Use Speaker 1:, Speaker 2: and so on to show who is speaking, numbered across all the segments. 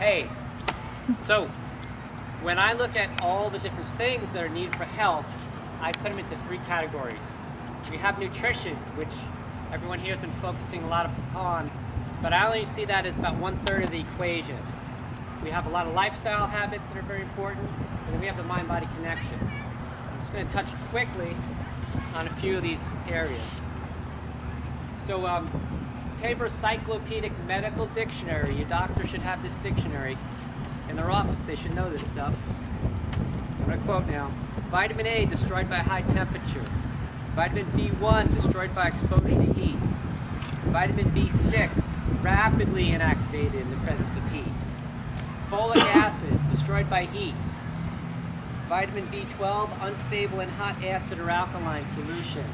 Speaker 1: Hey, so when I look at all the different things that are needed for health, I put them into three categories. We have nutrition, which everyone here has been focusing a lot upon, but I only see that as about 1/3 of the equation. We have a lot of lifestyle habits that are very important, and then we have the mind-body connection. I'm just going to touch quickly on a few of these areas. So, Tabor's Cyclopedic Medical Dictionary, your doctor should have this dictionary in their office. They should know this stuff. I'm going to quote now. Vitamin A destroyed by high temperature. Vitamin B1 destroyed by exposure to heat. Vitamin B6 rapidly inactivated in the presence of heat. Folic acid destroyed by heat. Vitamin B12 unstable in hot acid or alkaline solutions.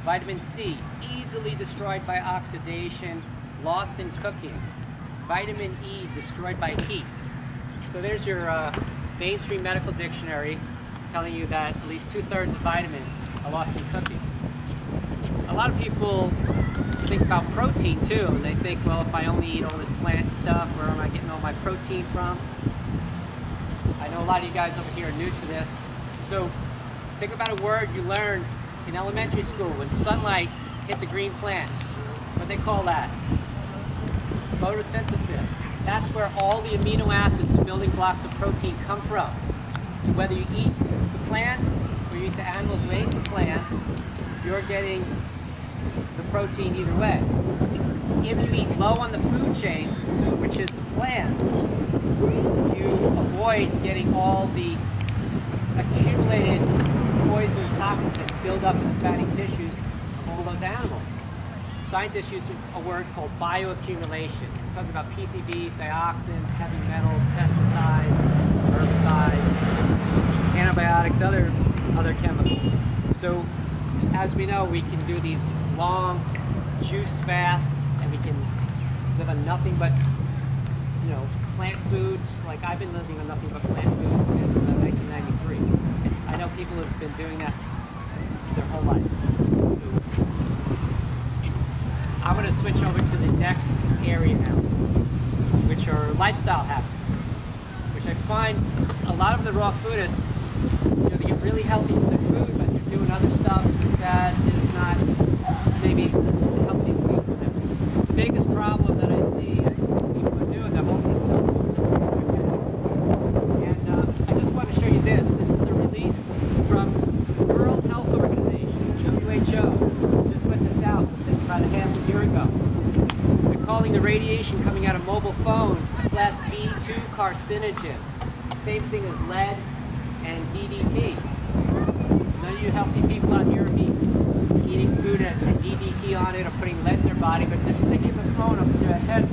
Speaker 1: Vitamin C easily destroyed by oxidation, lost in cooking. Vitamin E destroyed by heat. So there's your mainstream medical dictionary telling you that at least 2/3 of vitamins are lost in cooking. A lot of people think about protein too, and they think, well, if I only eat all this plant stuff, where am I getting all my protein from? I know a lot of you guys over here are new to this. So think about a word you learned in elementary school when sunlight hit the green plant. What do they call that? Photosynthesis. That's where all the amino acids, the building blocks of protein, come from. So whether you eat the plants or you eat the animals who ate the plants, you're getting the protein either way. If you eat low on the food chain, which is the plants, you avoid getting all the accumulated poisons, toxins that build up in the fatty tissues of all those animals. Scientists use a word called bioaccumulation. We're talking about PCBs, dioxins, heavy metals, pesticides, herbicides, antibiotics, other chemicals. So as we know, we can do these long juice fasts, and we can live on nothing but, plant foods. Like I've been living on nothing but plant foods since 1993. I know people have been doing that their whole life. So I'm going to switch over to the next area now, which are lifestyle habits, which I find a lot of the raw foodists, they get really healthy with their food, but they're doing other stuff that is not maybe healthy food for them. The biggest problem that I see people are doing, they're holding themselves. And I just want to show you this. This is a release from the World Health Organization, WHO. Just put this out about a half a year ago. They're calling the radiation coming out of mobile phones a class B2 carcinogen. Same thing as lead and DDT. None of you healthy people out here are eating food that has DDT on it or putting lead in their body, but they're sticking the phone up to their head.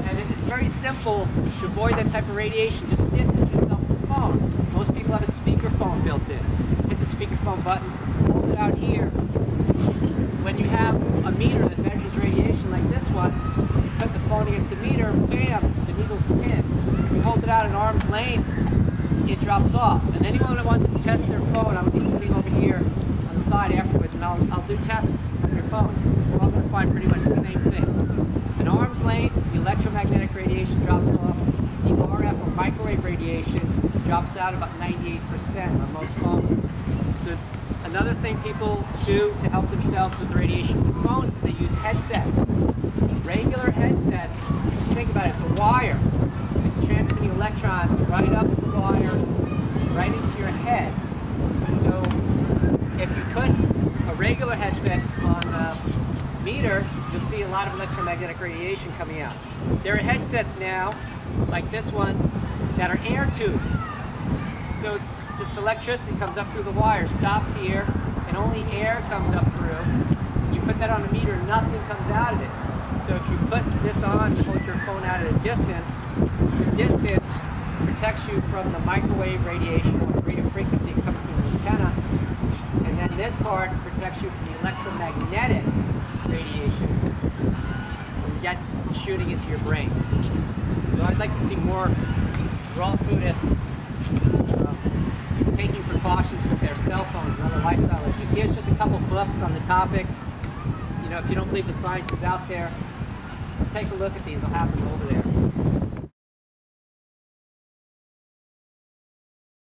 Speaker 1: And it's very simple to avoid that type of radiation. Just distance yourself from the phone. Most people have a speakerphone built in. Hit the speakerphone button, hold it out here. When you have a meter that measures radiation like this one, you put the phone against the meter, bam, the needle's pinned. If you hold it out at arm's length, it drops off. And anyone that wants to test their phone, I'm going to be sitting over here on the side afterwards, and I'll do tests on your phone. We're all going to find pretty much the same thing. At arm's length, the electromagnetic radiation drops off. The RF or microwave radiation drops out about 98% on most phones. So another thing people do to help themselves with the radiation from phones is they use headsets. Regular headsets, just think about it, it's a wire. It's transmitting electrons right up the wire, right into your head. So if you put a regular headset on a meter, you'll see a lot of electromagnetic radiation coming out. There are headsets now, like this one, that are air tubed. So this electricity comes up through the wire, stops here, and only air comes up through. You put that on a meter, nothing comes out of it. So if you put this on, hold your phone out at a distance, the distance protects you from the microwave radiation or the radio frequency coming through the antenna, and then this part protects you from the electromagnetic radiation from that shooting into your brain. So I'd like to see more raw foodists taking precautions with their cell phones and other lifestyle issues. Here's just a couple books on the topic. If you don't believe the science is out there, take a look at these. I'll have them over there.